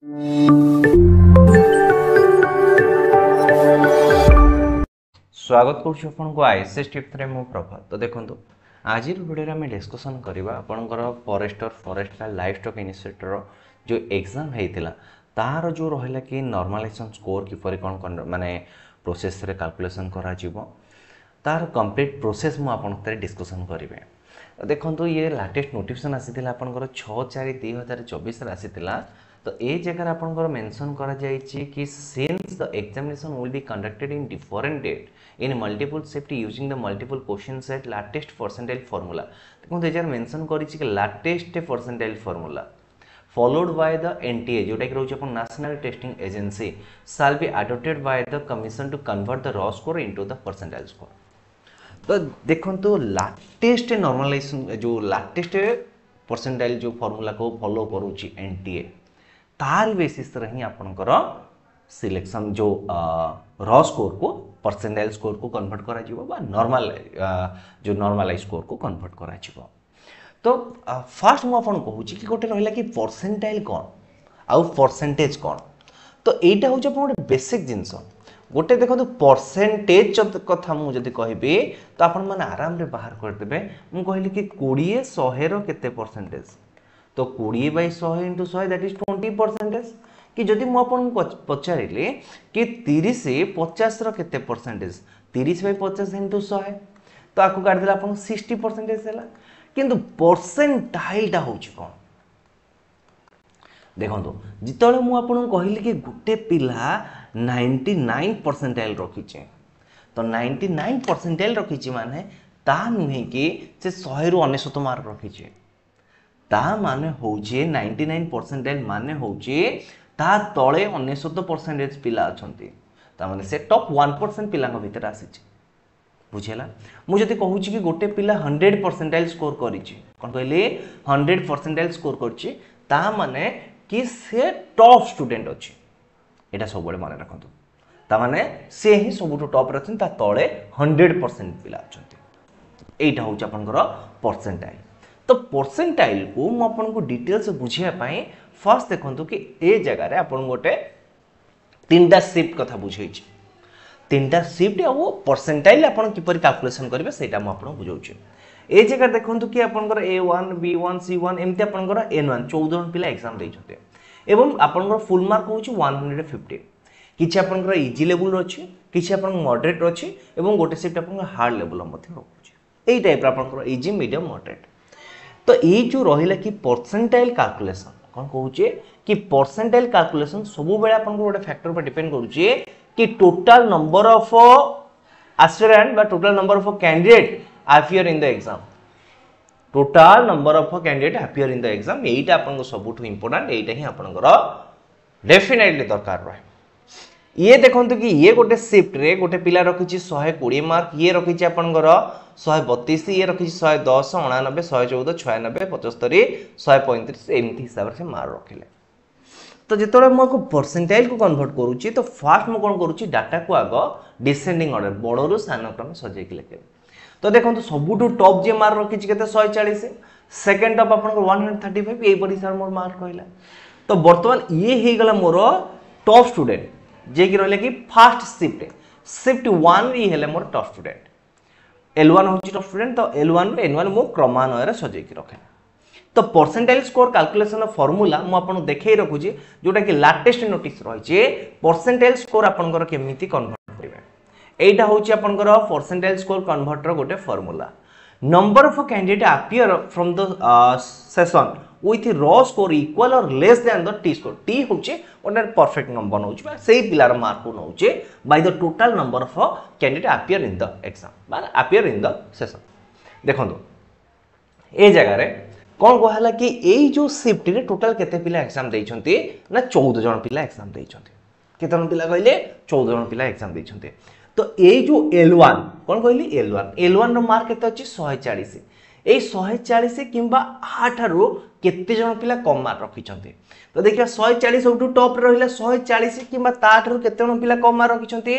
स्वागत करुँ आपको आईएसएस टिप्स रे मो प्रभात। तो देखो आज वीडियो आम डिस्कसन करवा आपंकर forester forest life stock initiator जो एग्जाम होता तार जो रहा कि नॉर्मलाइजेशन स्कोर किपर कौन माने प्रोसेस रे कैलकुलेशन करा तार कंप्लीट प्रोसेस मु आपन डिस्कसन करेंगे। देखो ये लाटेस्ट नोटिफिकेशन आसी आपंकर 6/4/2024 आसीला। तो ये जगह आपंकर मेंशन करा जायछि कि since the examination will be conducted in different date in multiple shift using the multiple question set latest percentile formula. देखो ये मेंशन करिछि कि latest percentile formula followed by the NTA जोटा कि रोज अपन national testing agency shall be adopted by the commission to convert the raw score into the percentile score। तो देखो तो लाटेस्ट नॉर्मलाइजेशन जो लाटेस्ट परसेंटाइल जो फार्मूला को फॉलो करूची NTA तार बेसिस रे ही आपनकर सिलेक्शन जो रॉ स्कोर को परसेंटाइल स्कोर को कन्वर्ट करा जिवो बा नॉर्मल जो नॉर्मलाइज स्कोर को कन्वर्ट करा जिवो। तो फास्ट मु आपन कहूँ कि गोटे रहा कि परसेंटाइल कौन आउ परसेंटेज कौन। तो यहाँ हूँ आप गोटे बेसिक जिनस गोटे देखो परसेंटेज कथा मुझे कहबी तो आपण मैंने आराम रे बाहर करदे। मु कहली कि 20/100 केते परसेंटेज तो 20/100 इंटू 100 दैट इज 20%। कि जदि मु आपन पचारिले कि 30/50 केते परसेंटेज 30/50 इंटू 100 तो आपको काट देला आपन 60% हैला। किंतु परसेंटाइल हूँ कौन देखो जिते मुझे कहली कि गोटे पिला 99 परसेंटाइल रखीचे तो 99 परसेंटाइल रखी माने ता नुहे कि से 100 रु 99 मार्क रखीचे ता माने होचे 99 परसेंटाइल माने होचे ता तळे 99% पिला अछंती ता माने से टॉप 1% पिला भीतर आसीचे। बुझेला मुझे कहूँ कि गोटे पिला 100 परसेंटाइल स्कोर करिछि कोन कहले 100 परसेंटाइल स्कोर करछि ता माने कि से टॉप स्टूडेंट अछि एटा सब बडे माने रखंतु ता माने से ही सबुठो टॉप रे अछन ता तळे 100% पिला अछंती एटा होछ आपनकर परसेंटाइल। तो परसेंटाइल को मु आपन को डिटेल्स बुझिया पई फर्स्ट देखंतु कि ए जगह रे आपन गोटे तीनटा शिफ्ट कथा बुझैछि तीनटा शिफ्ट आ परसेंटाइल आपन किपर कैलकुलेशन करेंगे सेटा मु आपन बुझाउछि। ए जगह देखंतु कि आपनकर A1 B1 C1 एमती आपनकर N1 14 जन पिला एग्जाम दैछते एवं आपनकर फुल मार्क होछि 150 किछि आपनकर इजी लेवल अछि किछि आपन मॉडरेट अछि एवं गोटे शिफ्ट आपनकर हार्ड लेवल मध्ये रहुछि। एई टाइप आपनकर इजी मीडियम मॉडरेट। तो ए जो रहिला कि परसेंटाइल कैलकुलेशन कोन कहूछि कि परसेंटाइल कैलकुलेशन सब बेले आपनकर गोटे फैक्टर पर डिपेंड करूछि कि टोटल नंबर ऑफ एस्पिरेंट बा total number of candidate appear in the exam total number of candidate appear in the exam एटा आपन को सबुठ इंपोर्टेंट एटा ही आपनकर डेफिनेटली दरकार रहे। ये देखंतु कि ये गोटे शिफ्ट रे गोटे पिला रखिछि 120 मार्क ये रखिछि आपनकर 132 ये रखिछि 110 99 114 96 75 135 एमती हिसाब से मार्क रखिले। तो जिते मुझे परसेंटाइल को कन्वर्ट करुच्ची तो फास्ट मुझे कौन करुच्ची डाटा को आग डिसेंडिंग ऑर्डर बड़रू सान क्रम सजेक लिखे। तो देखो सबुठू टॉप जे मार्क रखी 140 सेकेंड टॉप आप 135 ये हिसाब मोर मार्क कहला। तो बर्तमान ये हो गला मोर टॉप स्टूडेंट जे कि रहा कि फास्ट शिफ्ट 1 ये हेले मोर टॉप स्टूडेंट L1 हूँ टॉप स्टूडेंट तो L1 N1 मु क्रमान्वय सजेक रखे। तो परसेंटाइल स्कोर कैलकुलेशन फॉर्मूला मु आपन देखै रखुची जोटा कि लेटेस्ट नोटिस रहिचे परसेंटाइल स्कोर आपनकर केमिति कन्वर्ट करिवे एटा होची आपनकर परसेंटाइल स्कोर कन्वर्टर गोटे formula number of candidate appear from the session with raw score equal or less than the T score T होची ओने परफेक्ट नंबर नउची बा सेही पिलार मार्क को नउची by the total number of candidate appear in the exam बा appear in the session. देखंतु ए जगह रे कौन कहला कि एई जो शिफ्ट रे टोटल केते पिला एग्जाम दैछंती ना 14 जन पिला एग्जाम दैछंती केते जन पिला कहले 14 जन पिला एग्जाम दैछंती। तो एई जो L1 कौन कहली L1 रो मार्क केते अछि 140 एई 140 किंबा 8 रो केते जन पिला कम मार्क रखिछंती। तो देखिया 140 सबटू टॉप रे रहिला 140 किंबा 8 रो केते जन पिला कम मार्क रखिछंती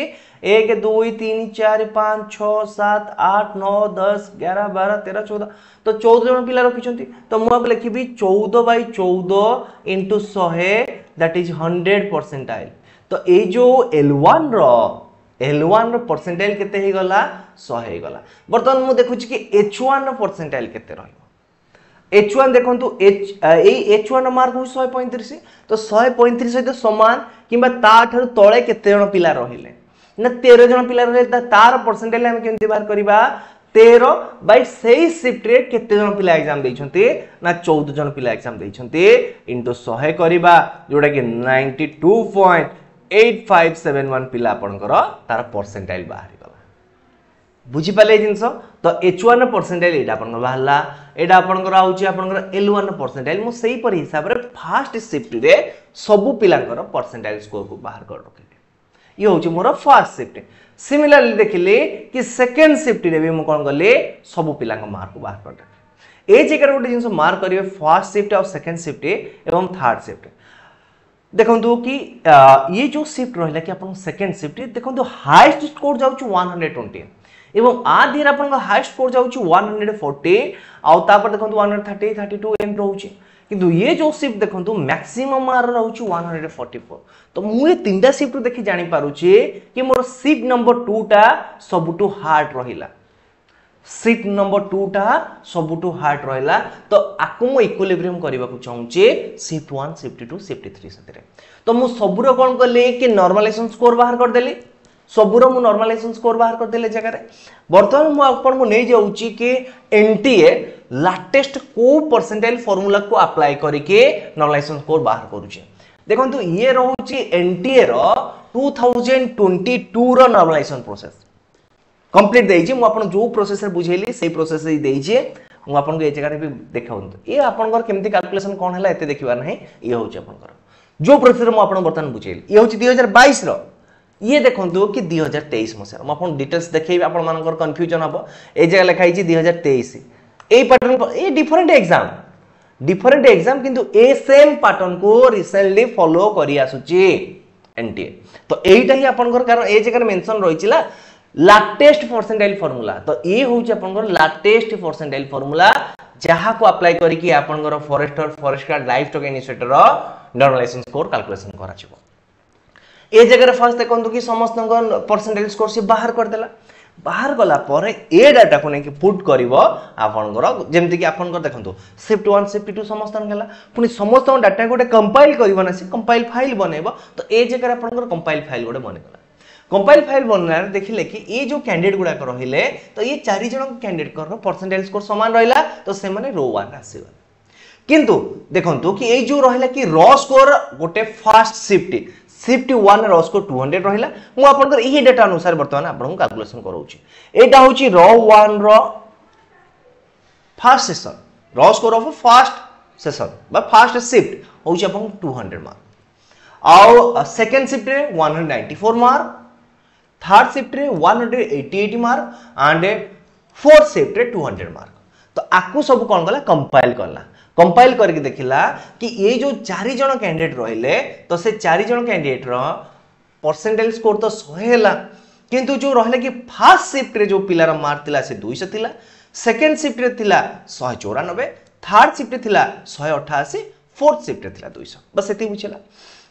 1 2 3 4 5 6 7 8 9 10 11 12 13 14 तो 14 जन पिला रखिछंती। तो मु अब लिखिबी 14/14 * 100 दैट इज 100 परसेंटाइल। तो ये जो L1 रो परसेंटाइल केते हे गला 100 हे गला। बर्तमान मु देखु कि H1 रो परसेंटाइल केते रहइबो। H1 देखंतु H1 मार्क हो 135 तो 135 सहित समान किंबा ता ठारू तळे केते जण पिला रहिले ना 13 जण पिला रहिले तार परसेंटाइल हम केमति बाहर करबा 13 बाय सेही शिफ्ट रे केते जण पिला एग्जाम दैछन्ते ना 14 जण पिला एग्जाम दैछन्ते इनटू 100 करबा जोडा कि 92.8571 पिला आपनकर तार परसेंटाइल बाहर गला। बुझी पाले जिंस तो H1 परसेंटाइल एटा आपन बाहरला एटा आपनकर आउची आपनकर L1 परसेंटाइल मु सेही पर हिसाब रे फर्स्ट शिफ्ट रे सब पिलांकर परसेंटाइल स्कोर को बाहर कर रखिले। ये होची मोर फर्स्ट शिफ्ट। सिमिलरली देखिले कि सेकंड शिफ्ट रे भी मु कोन गले सब पिलांक मार्क को बाहर कर रखिले। ए जगह गोटे जिंस मार्क करिवे फर्स्ट शिफ्ट और सेकंड शिफ्ट एवं थर्ड शिफ्ट। देखंतु कि ये जो शिफ्ट रहला कि अपन सेकंड शिफ्ट देखंतु हाईएस्ट स्कोर जाउची 120 एवं आ धीरे अपन हाईएस्ट स्कोर जाउची 140 आउ तापर देखंतु 130 32 एम रहउची किंतु ये जो शिफ्ट देखंतु मैक्सिमम मार रहउची 144। तो मु ये तीनटा शिफ्ट देखि जानि पारुची कि मोर शिफ्ट नंबर 2 टा सबटु हार्ड रहिला। शिफ्ट नंबर 2 टा सबटु हार्ड रहिला तो आकु मु इक्विलिब्रियम करबा को चाहूची शिफ्ट 1 शिफ्ट 2 शिफ्ट 3 सतरे। तो मु सबुरो कोन करले कि नॉर्मलाइजेशन स्कोर बाहर कर देली सबुरो मु नॉर्मलाइजेशन स्कोर बाहर कर देले जगह रे। वर्तमान मु आपन को नै जाउची कि एनटीए लेटेस्ट को परसेंटाइल फार्मूला को अप्लाई करके नॉर्मलाइजेशन स्कोर बाहर करूची। देखंतु ये रहउची एनटीए रो 2022 रो नॉर्मलाइजेशन प्रोसेस कंप्लीट देइची। मु आपन जो प्रोसेस रे बुझेली सेही प्रोसेस रे देइची मु आपन को ए जगह रे भी देखाउंत ये आपन को केमति कैलकुलेशन कोन हला एते देखिबा नै ये होची आपन को जो प्रोसेस मु आपन वर्तमान बुझेली ये होची 2022 रो। ये देखंतु कि 2023 मसिया मु आपन डिटेल्स देखैबी आपन मानकर कंफ्यूजन हबो। ए जगह लिखाई छी 2023 ए पैटर्न ए डिफरेंट एग्जाम किंतु ए सेम पैटर्न को रिसेंटली फॉलो करी आसुची एनटीए। तो एटा ही आपन कारण ए जगह मेंशन रहिचिला लेटेस्ट परसेंटाइल फार्मूला। तो ये होची आपन लेटेस्ट परसेंटाइल फार्मूला जहा को अप्लाई करी कि आपन forest guard life stock initiator रो नॉर्मलाइजेशन स्कोर कैलकुलेशन करा छिबो। ए जगह फर्स्ट देखंतु कि समस्त परसेंटाइल स्कोर से बाहर कर देला। बाहर गला पर ए डाटा को नेकी पुट करिवो आपनकर जेमति कि आपनकर देखंतु शिफ्ट 1 शिफ्ट 2 समस्त गेला पुनी समस्त डाटा गोटे कंपाइल करिवो ना से कंपाइल फाइल बनेबो। तो ए जगह आपनकर कंपाइल फाइल गोटे बनेगला। कंपाइल फाइल बननार देखिले कि ये जो कैंडिडेट गुडा रहिले तो ये चारि जण कैंडिडेट कर परसेंटाइल स्कोर समान रहिला तो से माने रो 1 आसीबा। किंतु देखंतु कि ए जो रहिला कि रॉ स्कोर गोटे फर्स्ट शिफ्ट 1 रो स्कोर 200 रहिला। मु आपनकर एही डाटा अनुसार वर्तमान आपन कैलकुलेशन करूची। एटा होची रो 1 रो first session raw score of first session बा फर्स्ट शिफ्ट होची आपन 200 मार्क आउ सेकंड शिफ्ट रे 194 मार्क थर्ड शिफ्ट रे 188 मार्क एंड फोर्थ शिफ्ट रे 200 मार्क। तो आकु सब कोन गला कंपाइल करके देखिला कि ये जो चारि जण कैंडिडेट रहिले तो से चारि जण कैंडिडेट रो परसेंटाइल स्कोर तो 100 हैला किंतु जो रहले कि फर्स्ट शिफ्ट रे जो पिलार मार्क थिला से 200 थिला सेकंड शिफ्ट रे थिला 194 थर्ड शिफ्ट रे थिला 188 फोर्थ शिफ्ट रे थिला 200 बस एती बुझिला।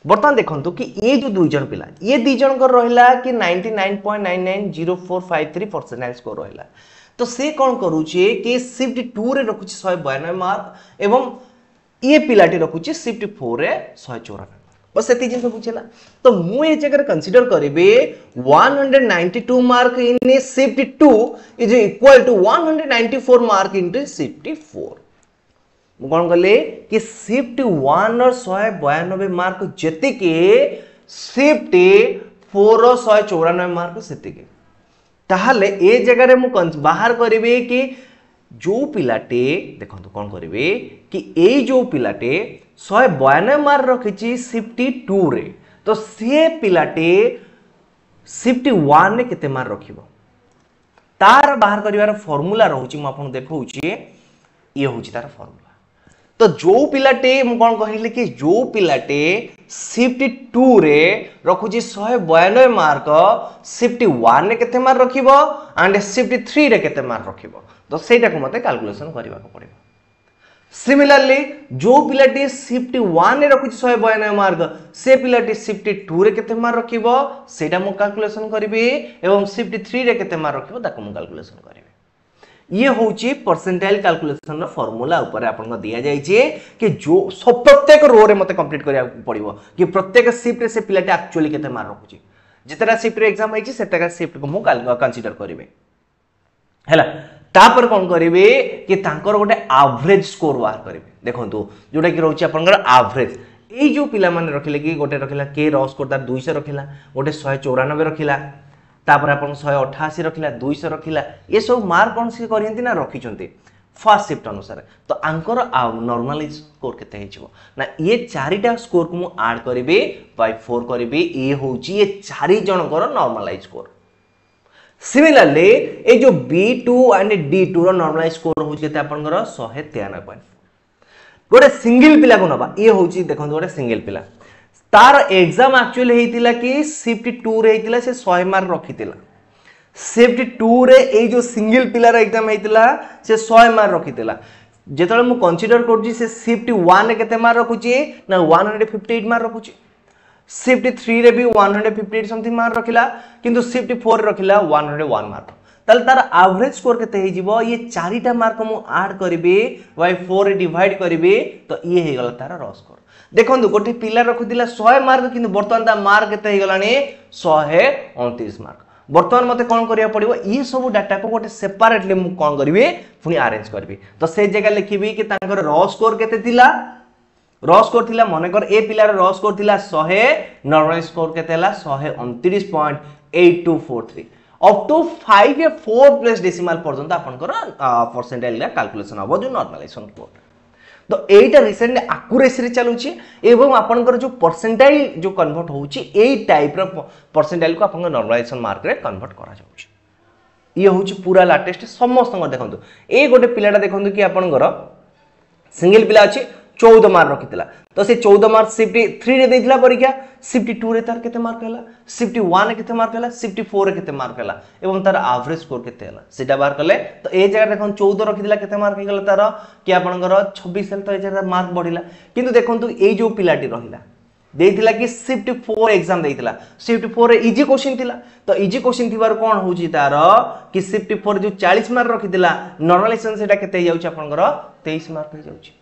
वर्तमान देखंतु कि ये जो दुई जण पिला ये दुई जण कर रहिला कि 99.990453 परसेंटाइल स्कोर रहिला। तो से कौन करूचे कि शिफ्ट 2 रे रखुची 192 मार्क एवं ये पिलाटी रखुची शिफ्ट 4 रे 194 बस एती जिन बुझेला। तो मु ए जगह कंसीडर करिवे 192 mark in shift 2 is equal to 194 mark into shift 4। मु कोन कहले कि शिफ्ट 1 और 192 मार्क जति के शिफ्ट 4 और 194 मार्क सेति के ताहले ए जगह रे मु बाहर करिवे कि जो पिलाटे देखंतु कोन करिवे कि ए जो पिलाटे 192 मार्क रखिची शिफ्ट 2 रे तो से पिलाटे शिफ्ट 1 ने केते मार्क रखिबो तार बाहर करिवार फार्मूला रहउची मु आपन देखौची ये होची तार फार्मूला। तो जो पिलाटे मु कोन कहिली कि जो पिलाटे शिफ्ट 2 रे रखुची 192 मार्क शिफ्ट 1 ने केते मार्क रखिबो एंड शिफ्ट 3 रे केते मार्क रखिबो तो सेटा को मते कैलकुलेशन करबा को पड़िबो। सिमिलरली जो पिलाटी शिफ्ट 1 रे रखुची 192 मार्क से पिलाटी शिफ्ट 2 रे केते मार्क रखिबो सेटा मु कैलकुलेशन करबी एवं शिफ्ट 3 रे केते मार्क रखिबो ताको मु कैलकुलेशन करबी। ये होची परसेंटाइल कैलकुलेशन रो फार्मूला ऊपर आपन को दिया जाय छे कि जो सब प्रत्येक रो रे मते कंप्लीट करिया पड़िबो कि प्रत्येक शिफ्ट रे से पिलाटी एक्चुअली केते मार्क रखुची जितरा शिफ्ट रे एग्जाम आइची सेटा शिफ्ट को मु कंसीडर करबी हैला। तापर कौन करेंगे कि तांकर गोटे एवरेज स्कोर बाहर करेंगे देखो जोटा कि रोचे आपनकर एवरेज ये जो पिला माने रखिले कि गोटे रखिला के र स्कोर तार 200 रखिला गोटे 194 रखिला तापर आपन 188 रखिला 200 रखिला ये सब मार्क कौन से करियंती ना रखिचंती फर्स्ट शिफ्ट अनुसार तो आंकर नॉर्मलाइज स्कोर केते हिचबो ना ये चारिटा स्कोर को मु ऐड करिवे बाय 4 करिवे ये होची ये चारि जनकर नॉर्मलाइज स्कोर। सिमिलरली ए जो B2 and D2 row normalise score होची केते आपनकर 193 पॉइंट गोटे सिंगल पिला को नबा ये होची देखो गोटे सिंगल पिला तार एग्जाम एक्चुअली हेतिला कि शिफ्ट 2 रे हेतिला से 100 मार्क रखितिला शिफ्ट 2 रे ए जो सिंगल पिला रो एग्जाम हेतिला से 100 मार्क रखितिला जेतले मु कंसीडर करजी से शिफ्ट 1 रे केते मार्क रखुची ना 158 मार्क रखुची शिफ्ट 3 रे भी 158 समथिंग मार्क रखिला किंतु शिफ्ट 4 रे रखिला 101 मार्क ताल तार एवरेज स्कोर केते हे जिवो ये चारिटा मार्क मु ऐड करबी बाय 4 रे डिवाइड करबी तो ये हे गला तार र स्कोर देखंतु गोटे पिला रखुदिला 100 मार्क किंतु वर्तमान ता मार्क केते हे गलानी 129 मार्क वर्तमान मते कोन करिया पड़िबो ई सब डाटा को गोटे सेपरेटली मु कोन करबी पुनी अरेंज करबी तो से जगह लिखिबी कि तांकर र स्कोर केते थिला र स्कोर थिला मानेकर ए पिलार र स्कोर थिला 100 नॉर्मल स्कोर केते हला 129.8243 अप टू 5 या 4 प्लेस डेसिमल पर्यंत आपनकर परसेंटाइल का कैलकुलेशन हबो जो नॉर्मलाइजेशन कोड तो एटा रिसेंटली एक्यूरेसी रे चलुची एवं आपनकर जो परसेंटाइल जो कन्वर्ट होउची ए टाइप रो परसेंटाइल को आपन नॉर्मलाइजेशन मार्क रे कन्वर्ट करा जाउची ये होउची पूरा लेटेस्ट समस्त देखंतु ए गोटे पिलाटा देखंतु कि आपनकर सिंगल पिला अछि 14 मार्क रखितला तो से 14 मार्क शिफ्ट 3 रे देथिला परीक्षा शिफ्ट 2 रे तार केते मार्क हला शिफ्ट 1 रे केते मार्क हला शिफ्ट 4 रे केते मार्क हला एवं तार एवरेज स्कोर केते हला सेटा बाहर करले तो ए जगह देखन 14 रखितला केते मार्क हे गला तार कि आपनकर 26 हल तो ए जगह मार्क बढ़िला किंतु देखंतु ए जो पिलाटी रहिला देथिला कि शिफ्ट 4 एग्जाम देथिला शिफ्ट 4 रे इजी क्वेश्चन थिला तो इजी क्वेश्चन थिबार कोन होउची तार कि शिफ्ट 4 जो 40 मार्क रखितला नॉर्मलाइजेशन सेटा केते हे जाउची आपनकर 23 मार्क हे जाउची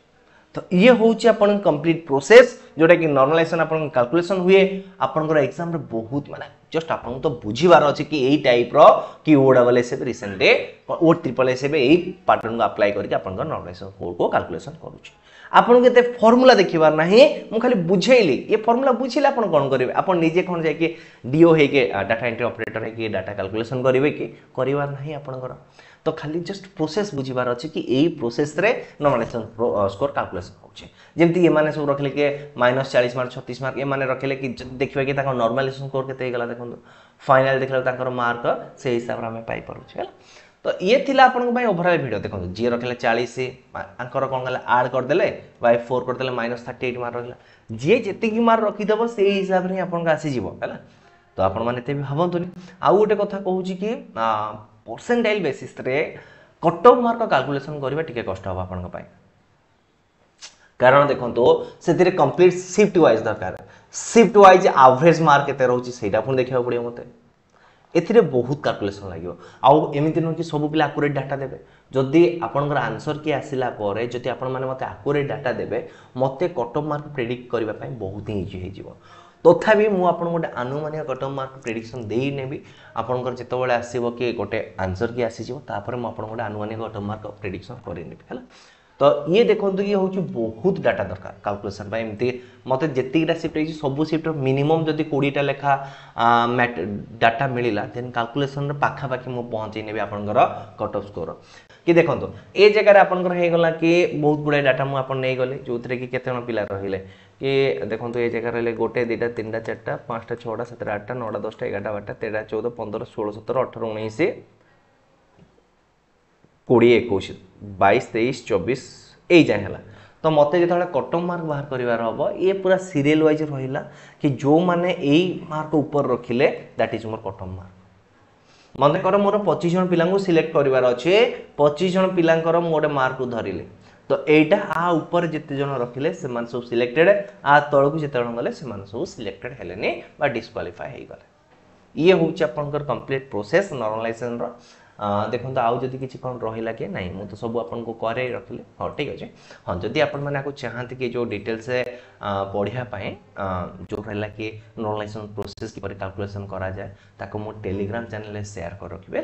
तो ये होची अपन कंप्लीट प्रोसेस जोटा कि नॉर्मलाइजेशन अपन कैलकुलेशन हुए अपन एग्जाम रे बहुत माने जस्ट अपन तो बुझीबार अछि कि एई टाइप रो कि O double S B recently O triple S B एई पैटर्न को अप्लाई करके अपन नॉर्मलाइजेशन कोड को कैलकुलेशन करूची आपन केते फार्मूला देखिबार नाही मु खाली बुझेइली ये फार्मूला बुझिले अपन कोन करिवे अपन निजे कोन जाय कि डीओ हे के डाटा एंट्री ऑपरेटर हे के डाटा कैलकुलेशन करिवे कि करिवार नाही अपन तो खाली जस्ट प्रोसेस बुझीबार अछि कि एई प्रोसेस रे नॉर्मलाइजेशन स्कोर कैलकुलेशन होचे जेमति ये माने सब रखले के -40 मार्क 36 मार्क ये माने रखले कि देखिबे कि ताको नॉर्मलाइजेशन स्कोर केते गला देखंतु फाइनल देखले ताकर मार्क से हिसाब रे हमें पाई परुछ हैला तो ये थिला आपन को भाई ओवरऑल वीडियो देखंतु जे रखले 40 आंकर कोन गला ऐड कर देले बाय 4 कर देले -38 मार्क रखला जे जति की मार्क रखि देबो से हिसाब रे आपन का आसी जीवो हैला तो आपन माने ते भी भाबंतुनी आ गोटे कथा कहूची कि परसेंटाइल बेसिस रे कट ऑफ मार्क कैलकुलेशन करबा टिके कष्ट हो आपन पाई कारण देखंतो सेतिरे कंप्लीट शिफ्ट वाइज दरकार शिफ्ट वाइज एवरेज मार्क केते रहउची सेटा पुन देखिबा पड़ियो मते एथिरे बहुत कैलकुलेशन लागियो आउ एमिति न कि सब पिला एक्यूरेट डाटा देबे जदि आपनकर आंसर की आसिला परे जदि आपन माने मते एक्यूरेट डाटा देबे मते कट ऑफ मार्क प्रेडिक्ट करबा पई बहुत ही इजी हे जीवो तथापि मु आपन गोटे अनुमानिक कट ऑफ मार्क प्रेडिक्शन देई नेबी आपनकर जेतो बेले आसीबो कि गोटे आंसर की आसी जीवो तापर मु आपन गोटे अनुमानिक कट ऑफ मार्क प्रेडिक्शन करि नेबी हला तो ये देखंतु ये होची बहुत डाटा दरकार कैलकुलेशन बाय एमती मते जेतिटा शिफ्ट है सब शिफ्ट मिनिमम जदी 20 टा लेखा डाटा मिलिला देन कैलकुलेशन रे पाखा पाखी मु पहुंचै नेबी आपनकर कट ऑफ स्कोर कि देखंतु ए जगह रे आपनकर हे गला कि बहुत गुडा डाटा मु आपन नै गले जोथरे कि केते जण पिला रहिले कि देखंतु ए जगह रे गोटे दुटा तीनटा चारटा पांचटा छटा सातटा आठटा नौटा 10टा 11टा 12टा 13 14 15 16 17 18 19 20 21 22 23 24 ए जाय हला तो मते जेतले कट ऑफ मार्क बाहर करिवार हबो ये पूरा सीरियल वाइज रहिला कि जो माने एई मार्क ऊपर रखिले दैट इज मोर कट ऑफ मार्क मन कर मोर 25 जन पिलांगु सिलेक्ट करिवार अछि 25 जन पिलांकर मोडे मार्क को धरिले तो एटा आ ऊपर जिते जन रखिले से मान सब सिलेक्टेड आ तळकु जिते जन गले से मान सब सिलेक्टेड हेलेनी बा डिस्क्वालिफाई हे गले ये हूँ आपंकर कंप्लीट प्रोसेस नॉर्मलाइजेशन रो देखो आउ जदि किसी कौन रहा कि नहीं मुझे तो सब आपको करे रखिले हाँ ठीक अच्छे हाँ जदि आपण मैंने चाहते कि जो डिटेल्स पढ़ापी जो रहा कि नॉर्मलाइजेशन प्रोसेस किपर कैलकुलेशन करा जाए ताको मो टेलीग्राम चैनल शेयर कर रखिए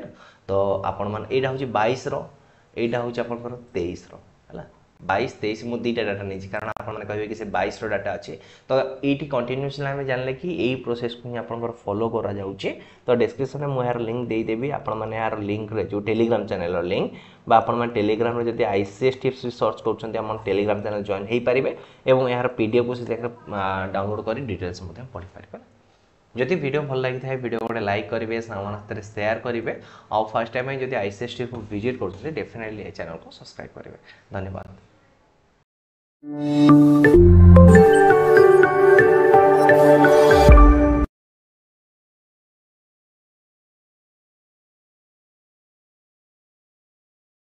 तो आपण मैंने यहाँ हूँ 22 रहा हूँ आपंकर 23 है 22-23 मुझे दुईटा डाटा नहीं कारण आपने कहे कि 22 डाटा अच्छे तो ये कंटिन्यूसली आम जानले कि यही प्रोसेस को ही आप फॉलो करा जाउचे तो डिस्क्रिप्शन में मुझे यार लिंक देदेवी आपण यार लिंक रे जो टेलीग्राम चैनल लिंक बा आपण टेलीग्राम रे जब आईसीएस टिप्स सर्च कर टेलीग्राम चैनल जॉइन हो पारे और यार पीडीएफ को डाउनलोड कर डिटेल्स पढ़ी पारे जदि वीडियो भल लगी था वीडियो गोटे लाइक करेंगे साथ शेयर करेंगे आउ फर्स्ट टाइम जब आईसीएस टिप्स को विजिट कर डेफिनेटली चैनल को सब्सक्राइब करेंगे धन्यवाद।